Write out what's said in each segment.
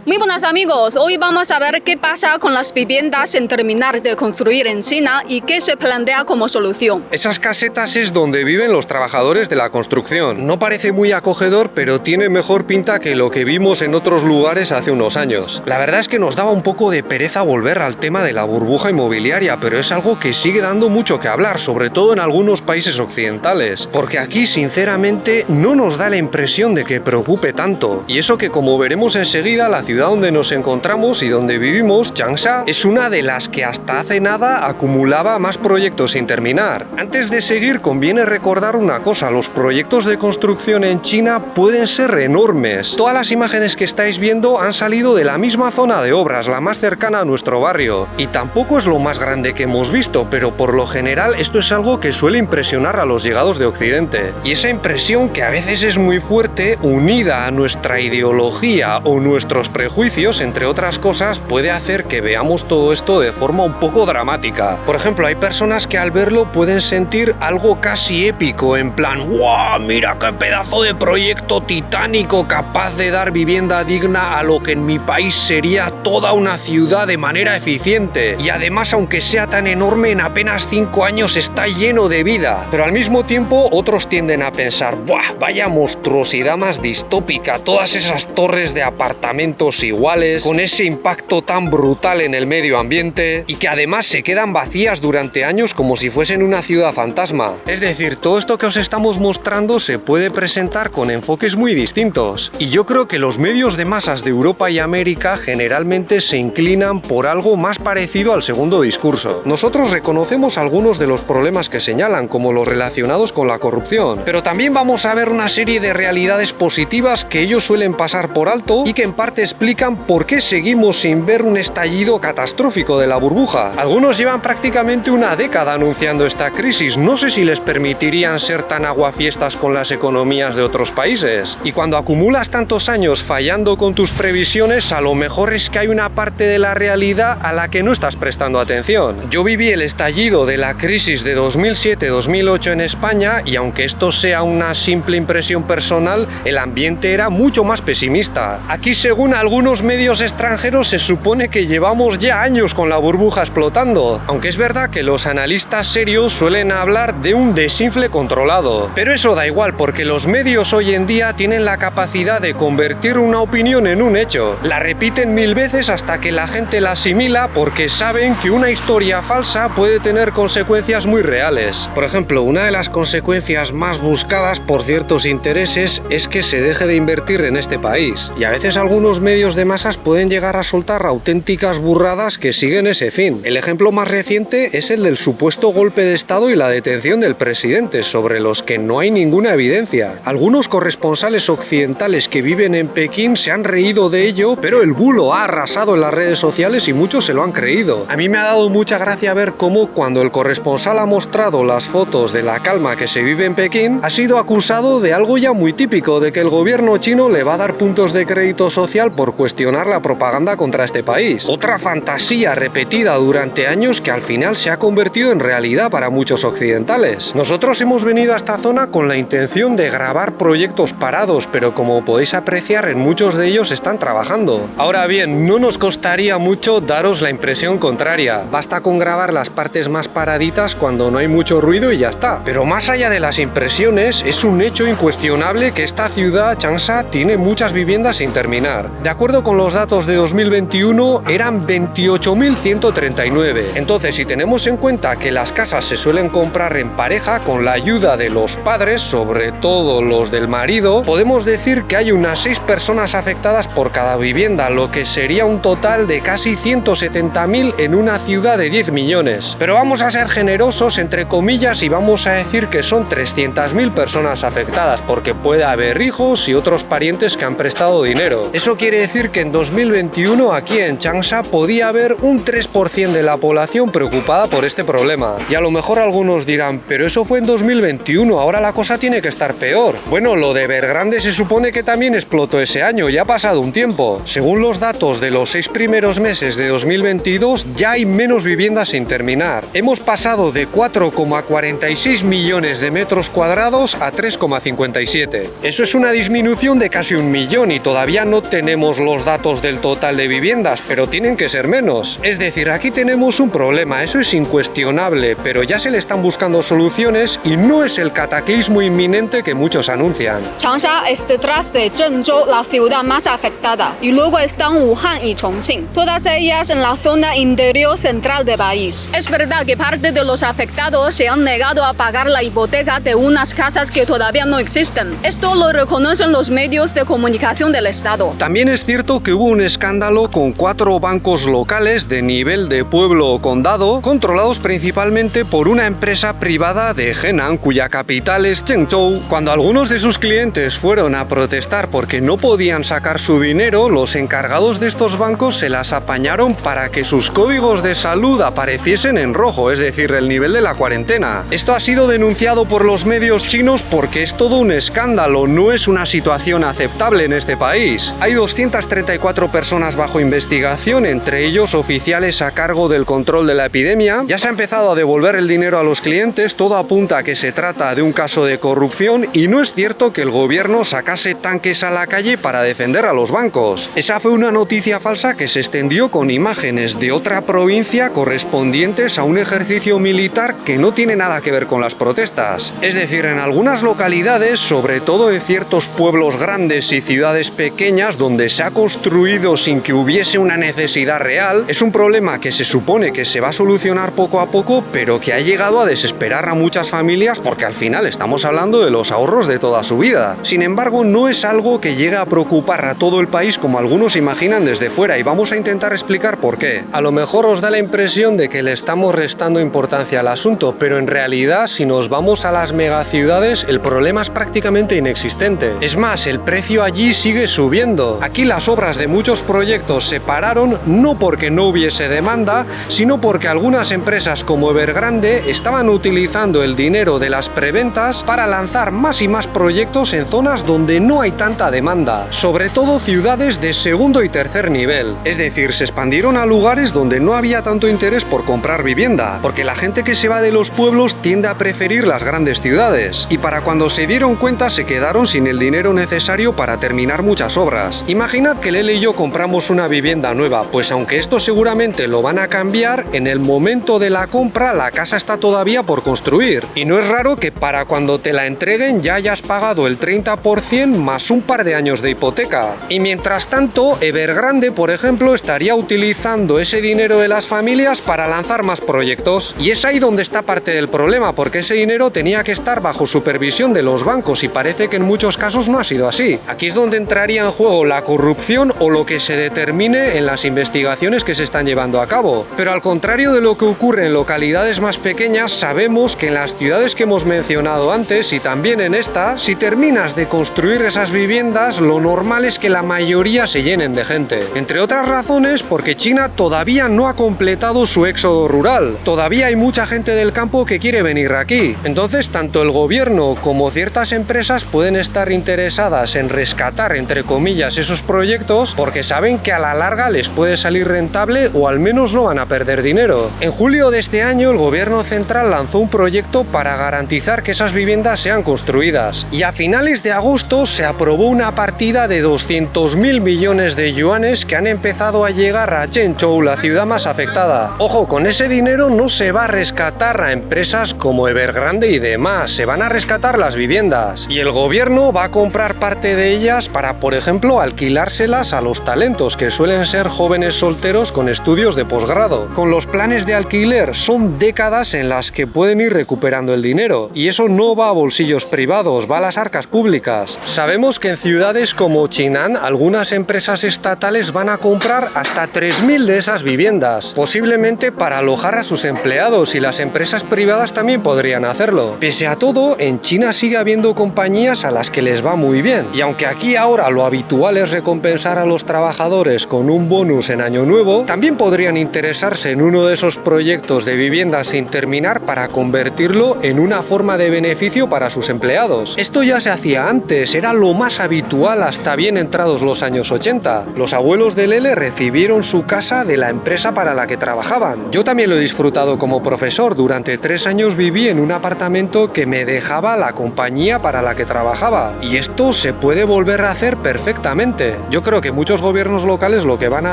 Muy buenas amigos, hoy vamos a ver qué pasa con las viviendas sin terminar de construir en China y qué se plantea como solución. Esas casetas es donde viven los trabajadores de la construcción. No parece muy acogedor, pero tiene mejor pinta que lo que vimos en otros lugares hace unos años. La verdad es que nos daba un poco de pereza volver al tema de la burbuja inmobiliaria, pero es algo que sigue dando mucho que hablar, sobre todo en algunos países occidentales, porque aquí sinceramente no nos da la impresión de que preocupe tanto. Y eso que, como veremos enseguida, la ciudad donde nos encontramos y donde vivimos, Changsha, es una de las que hasta hace nada acumulaba más proyectos sin terminar. Antes de seguir, conviene recordar una cosa: los proyectos de construcción en China pueden ser enormes. Todas las imágenes que estáis viendo han salido de la misma zona de obras, la más cercana a nuestro barrio, y tampoco es lo más grande que hemos visto, pero por lo general esto es algo que suele impresionar a los llegados de Occidente. Y esa impresión, que a veces es muy fuerte, unida a nuestra ideología o nuestros prejuicios, entre otras cosas, puede hacer que veamos todo esto de forma un poco dramática. Por ejemplo, hay personas que al verlo pueden sentir algo casi épico, en plan: ¡guau! ¡Mira qué pedazo de proyecto titánico capaz de dar vivienda digna a lo que en mi país sería toda una ciudad de manera eficiente! Y además, aunque sea tan enorme, en apenas 5 años está lleno de vida. Pero al mismo tiempo, otros tienden a pensar: ¡buah! Vaya monstruosidad más distópica, todas esas torres de apartamentos iguales, con ese impacto tan brutal en el medio ambiente, y que además se quedan vacías durante años como si fuesen una ciudad fantasma. Es decir, todo esto que os estamos mostrando se puede presentar con enfoques muy distintos, y yo creo que los medios de masas de Europa y América generalmente se inclinan por algo más parecido al segundo discurso. Nosotros reconocemos algunos de los problemas que señalan, como los relacionados con la corrupción, pero también vamos a ver una serie de realidades positivas que ellos suelen pasar por alto y que en parte explican por qué seguimos sin ver un estallido catastrófico de la burbuja. Algunos llevan prácticamente una década anunciando esta crisis. No sé si les permitirían ser tan aguafiestas con las economías de otros países. Y cuando acumulas tantos años fallando con tus previsiones, a lo mejor es que hay una parte de la realidad a la que no estás prestando atención. Yo viví el estallido de la crisis de 2007-2008 en España, y aunque esto sea una simple impresión personal, el ambiente era mucho más pesimista. Aquí, según algunos medios extranjeros, se supone que llevamos ya años con la burbuja explotando, aunque es verdad que los analistas serios suelen hablar de un desinfle controlado. Pero eso da igual, porque los medios hoy en día tienen la capacidad de convertir una opinión en un hecho. La repiten 1000 veces hasta que la gente la asimila, porque saben que una historia falsa puede tener consecuencias muy reales. Por ejemplo, una de las consecuencias más buscadas por ciertos intereses es que se deje de invertir en este país, y a veces algunos medios de masas pueden llegar a soltar auténticas burradas que siguen ese fin. El ejemplo más reciente es el del supuesto golpe de estado y la detención del presidente, sobre los que no hay ninguna evidencia. Algunos corresponsales occidentales que viven en Pekín se han reído de ello, pero el bulo ha arrasado en las redes sociales y muchos se lo han creído. A mí me ha dado mucha gracia ver cómo, cuando el corresponsal ha mostrado las fotos de la calma que se vive en Pekín, ha sido acusado de algo ya muy típico, de que el gobierno chino le va a dar puntos de crédito social por cuestionar la propaganda contra este país. Otra fantasía repetida durante años que al final se ha convertido en realidad para muchos occidentales. Nosotros hemos venido a esta zona con la intención de grabar proyectos parados, pero como podéis apreciar, en muchos de ellos están trabajando. Ahora bien, no nos costaría mucho daros la impresión contraria. Basta con grabar las partes más paraditas cuando no hay mucho ruido y ya está. Pero más allá de las impresiones, es un hecho incuestionable que esta ciudad, Changsha, tiene muchas viviendas sin terminar. De acuerdo con los datos de 2021, eran 28.139. Entonces, si tenemos en cuenta que las casas se suelen comprar en pareja con la ayuda de los padres, sobre todo los del marido, podemos decir que hay unas 6 personas afectadas por cada vivienda, lo que sería un total de casi 170.000 en una ciudad de 10 millones. Pero vamos a ser generosos, entre comillas, y vamos a decir que son 300.000 personas afectadas, porque puede haber hijos y otros parientes que han prestado dinero. Eso quiere decir que en 2021 aquí en Changsha podía haber un 3% de la población preocupada por este problema. Y a lo mejor algunos dirán: pero eso fue en 2021, ahora la cosa tiene que estar peor. Bueno, lo de Evergrande se supone que también explotó ese año, ya ha pasado un tiempo. Según los datos de los 6 primeros meses de 2022, ya hay menos viviendas sin terminar. Hemos pasado de 4,46 millones de metros cuadrados a 3,57. Eso es una disminución de casi 1 millón, y todavía no tenemos tenemos los datos del total de viviendas, pero tienen que ser menos. Es decir, aquí tenemos un problema, eso es incuestionable, pero ya se le están buscando soluciones y no es el cataclismo inminente que muchos anuncian. Changsha es detrás de Zhengzhou, la ciudad más afectada, y luego están Wuhan y Chongqing, todas ellas en la zona interior central del país. Es verdad que parte de los afectados se han negado a pagar la hipoteca de unas casas que todavía no existen. Esto lo reconocen los medios de comunicación del Estado. También es cierto que hubo un escándalo con 4 bancos locales de nivel de pueblo o condado, controlados principalmente por una empresa privada de Henan, cuya capital es Zhengzhou. Cuando algunos de sus clientes fueron a protestar porque no podían sacar su dinero, los encargados de estos bancos se las apañaron para que sus códigos de salud apareciesen en rojo, es decir, el nivel de la cuarentena. Esto ha sido denunciado por los medios chinos porque es todo un escándalo, no es una situación aceptable en este país. Hay 234 personas bajo investigación, entre ellos oficiales a cargo del control de la epidemia. Ya se ha empezado a devolver el dinero a los clientes, todo apunta a que se trata de un caso de corrupción y no es cierto que el gobierno sacase tanques a la calle para defender a los bancos. Esa fue una noticia falsa que se extendió con imágenes de otra provincia correspondientes a un ejercicio militar que no tiene nada que ver con las protestas. Es decir, en algunas localidades, sobre todo en ciertos pueblos grandes y ciudades pequeñas donde se ha construido sin que hubiese una necesidad real, es un problema que se supone que se va a solucionar poco a poco, pero que ha llegado a desesperar a muchas familias porque al final estamos hablando de los ahorros de toda su vida. Sin embargo, no es algo que llegue a preocupar a todo el país como algunos imaginan desde fuera y vamos a intentar explicar por qué. A lo mejor os da la impresión de que le estamos restando importancia al asunto, pero en realidad si nos vamos a las megaciudades el problema es prácticamente inexistente. Es más, el precio allí sigue subiendo. Aquí las obras de muchos proyectos se pararon no porque no hubiese demanda, sino porque algunas empresas como Evergrande estaban utilizando el dinero de las preventas para lanzar más y más proyectos en zonas donde no hay tanta demanda, sobre todo ciudades de segundo y tercer nivel. Es decir, se expandieron a lugares donde no había tanto interés por comprar vivienda, porque la gente que se va de los pueblos tiende a preferir las grandes ciudades, y para cuando se dieron cuenta se quedaron sin el dinero necesario para terminar muchas obras. Imaginad que Lele y yo compramos una vivienda nueva, pues aunque esto seguramente lo van a cambiar, en el momento de la compra la casa está todavía por construir, y no es raro que para cuando te la entreguen ya hayas pagado el 30% más un par de años de hipoteca. Y mientras tanto, Evergrande, por ejemplo, estaría utilizando ese dinero de las familias para lanzar más proyectos. Y es ahí donde está parte del problema, porque ese dinero tenía que estar bajo supervisión de los bancos y parece que en muchos casos no ha sido así. Aquí es donde entraría en juego la corrupción o lo que se determine en las investigaciones que se están llevando a cabo. Pero al contrario de lo que ocurre en localidades más pequeñas, sabemos que en las ciudades que hemos mencionado antes y también en esta, si terminas de construir esas viviendas, lo normal es que la mayoría se llenen de gente. Entre otras razones, porque China todavía no ha completado su éxodo rural. Todavía hay mucha gente del campo que quiere venir aquí. Entonces, tanto el gobierno como ciertas empresas pueden estar interesadas en rescatar, entre comillas, esos proyectos porque saben que a la larga les puede salir rentable o al menos no van a perder dinero. En julio de este año, el gobierno central lanzó un proyecto para garantizar que esas viviendas sean construidas. Y a finales de agosto se aprobó una partida de 200.000 millones de yuanes que han empezado a llegar a Zhengzhou, la ciudad más afectada. Ojo, con ese dinero no se va a rescatar a empresas como Evergrande y demás, se van a rescatar las viviendas. Y el gobierno va a comprar parte de ellas para, por ejemplo, alquilárselas a los talentos, que suelen ser jóvenes solteros con estudios de posgrado. Con los planes de alquiler son décadas en las que pueden ir recuperando el dinero. Y eso no va a bolsillos privados, va a las arcas públicas. Sabemos que en ciudades como Chinan, algunas empresas estatales van a comprar hasta 3.000 de esas viviendas, posiblemente para alojar a sus empleados, y las empresas privadas también podrían hacerlo. Pese a todo, en China sigue habiendo compañías a las que les va muy bien, y aunque aquí ahora lo habitual es recompensar a los trabajadores con un bonus en Año Nuevo, también podrían interesarse en uno de esos proyectos de viviendas sin terminar para convertirlo en una forma de beneficio para sus empleados. Esto ya se hacía antes, era lo más habitual hasta bien entrados los años 80. Los abuelos de Lele recibieron su casa de la empresa para la que trabajaban. Yo también lo he disfrutado como profesor. Durante 3 años viví en un apartamento que me dejaba la compañía para la que trabajaba. Y esto se puede volver a hacer perfectamente. adelante. Yo creo que muchos gobiernos locales lo que van a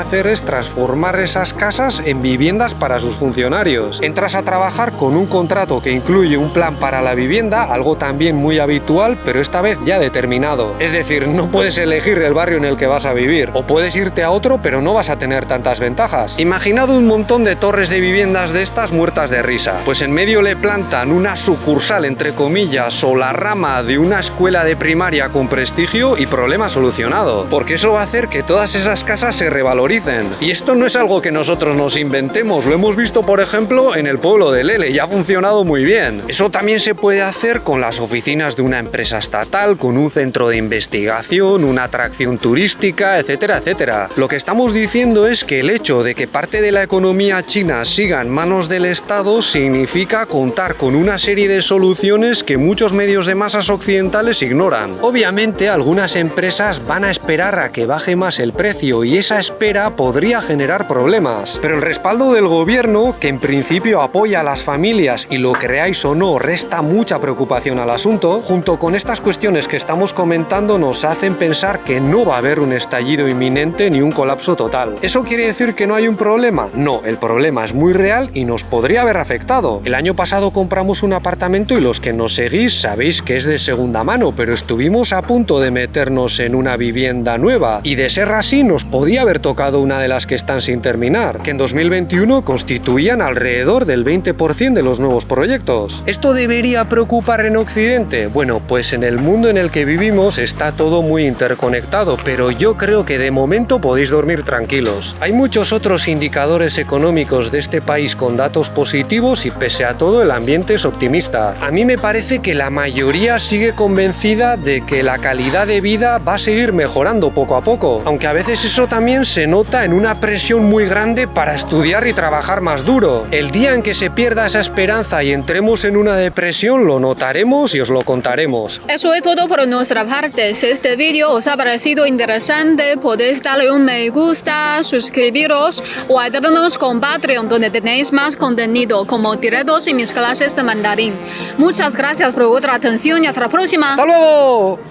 hacer es transformar esas casas en viviendas para sus funcionarios. Entras a trabajar con un contrato que incluye un plan para la vivienda, algo también muy habitual, pero esta vez ya determinado. Es decir, no puedes elegir el barrio en el que vas a vivir, o puedes irte a otro, pero no vas a tener tantas ventajas. Imaginad un montón de torres de viviendas de estas muertas de risa. Pues en medio le plantan una sucursal, entre comillas, o la rama de una escuela de primaria con prestigio y problema solucionado. Porque eso va a hacer que todas esas casas se revaloricen. Y esto no es algo que nosotros nos inventemos, lo hemos visto, por ejemplo, en el pueblo de Lele, y ha funcionado muy bien. Eso también se puede hacer con las oficinas de una empresa estatal, con un centro de investigación, una atracción turística, etcétera, etcétera. Lo que estamos diciendo es que el hecho de que parte de la economía china siga en manos del Estado significa contar con una serie de soluciones que muchos medios de masas occidentales ignoran. Obviamente, algunas empresas van a esperar a que baje más el precio y esa espera podría generar problemas. Pero el respaldo del gobierno, que en principio apoya a las familias y lo creáis o no, resta mucha preocupación al asunto, junto con estas cuestiones que estamos comentando nos hacen pensar que no va a haber un estallido inminente ni un colapso total. ¿Eso quiere decir que no hay un problema? No, el problema es muy real y nos podría haber afectado. El año pasado compramos un apartamento y los que nos seguís sabéis que es de segunda mano, pero estuvimos a punto de meternos en una vivienda nueva y de ser así nos podía haber tocado una de las que están sin terminar, que en 2021 constituían alrededor del 20% de los nuevos proyectos. ¿Esto debería preocupar en Occidente? Bueno, pues en el mundo en el que vivimos está todo muy interconectado, pero yo creo que de momento podéis dormir tranquilos. Hay muchos otros indicadores económicos de este país con datos positivos y pese a todo el ambiente es optimista. A mí me parece que la mayoría sigue convencida de que la calidad de vida va a seguir mejorando poco a poco, aunque a veces eso también se nota en una presión muy grande para estudiar y trabajar más duro. El día en que se pierda esa esperanza y entremos en una depresión lo notaremos y os lo contaremos. Eso es todo por nuestra parte. Si este vídeo os ha parecido interesante, podéis darle un me gusta, suscribiros o ayudarnos con Patreon, donde tenéis más contenido como directos y mis clases de mandarín. Muchas gracias por vuestra atención y hasta la próxima. ¡Hasta luego!